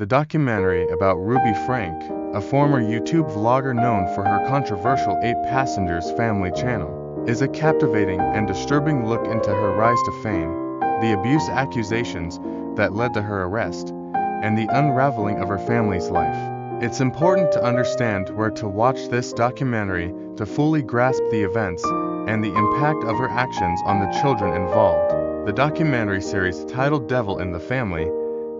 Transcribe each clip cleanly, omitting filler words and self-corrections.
the documentary about Ruby Franke, a former YouTube vlogger known for her controversial 8 Passengers family channel, is a captivating and disturbing look into her rise to fame, the abuse accusations that led to her arrest, and the unraveling of her family's life. It's important to understand where to watch this documentary to fully grasp the events and the impact of her actions on the children involved. The documentary series titled Devil in the Family,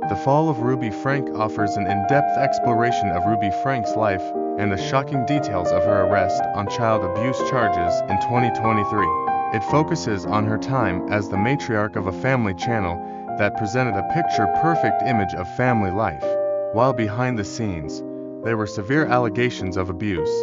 The Fall of Ruby Franke offers an in-depth exploration of Ruby Franke's life and the shocking details of her arrest on child abuse charges in 2023. It focuses on her time as the matriarch of a family channel that presented a picture-perfect image of family life, while behind the scenes, there were severe allegations of abuse,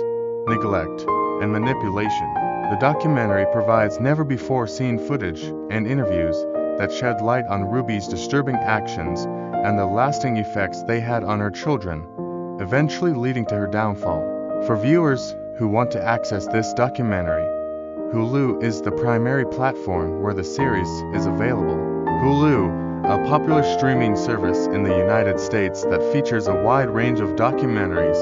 neglect, and manipulation. The documentary provides never-before-seen footage and interviews that shed light on Ruby's disturbing actions and the lasting effects they had on her children, eventually leading to her downfall. For viewers who want to access this documentary, Hulu is the primary platform where the series is available. Hulu, a popular streaming service in the United States that features a wide range of documentaries,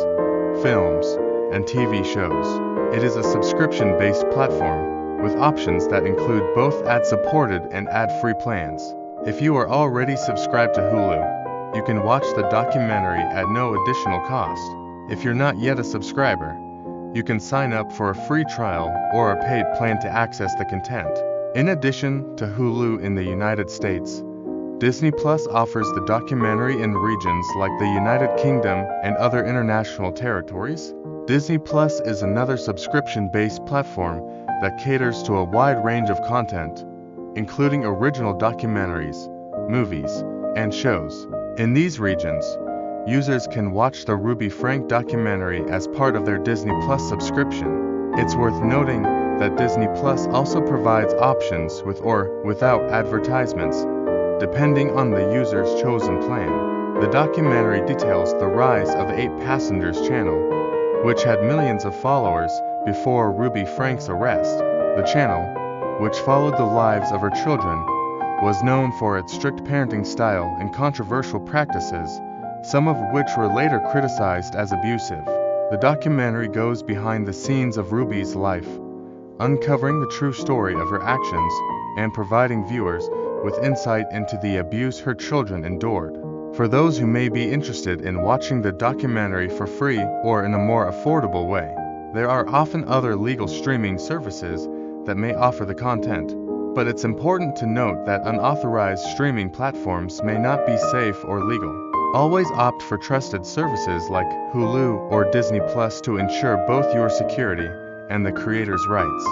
films, and TV shows. It is a subscription-based platform with options that include both ad-supported and ad-free plans. If you are already subscribed to Hulu, you can watch the documentary at no additional cost. If you're not yet a subscriber, you can sign up for a free trial or a paid plan to access the content. In addition to Hulu in the United States, Disney Plus offers the documentary in regions like the United Kingdom and other international territories. Disney Plus is another subscription-based platform that caters to a wide range of content, including original documentaries, movies, and shows. In these regions, users can watch the Ruby Franke documentary as part of their Disney Plus subscription. It's worth noting that Disney Plus also provides options with or without advertisements, depending on the user's chosen plan. The documentary details the rise of the 8 Passengers channel, which had millions of followers before Ruby Franke's arrest. The channel, which followed the lives of her children, was known for its strict parenting style and controversial practices, some of which were later criticized as abusive. The documentary goes behind the scenes of Ruby's life, uncovering the true story of her actions and providing viewers with insight into the abuse her children endured. For those who may be interested in watching the documentary for free or in a more affordable way, there are often other legal streaming services that may offer the content, but it's important to note that unauthorized streaming platforms may not be safe or legal. Always opt for trusted services like Hulu or Disney Plus to ensure both your security and the creator's rights.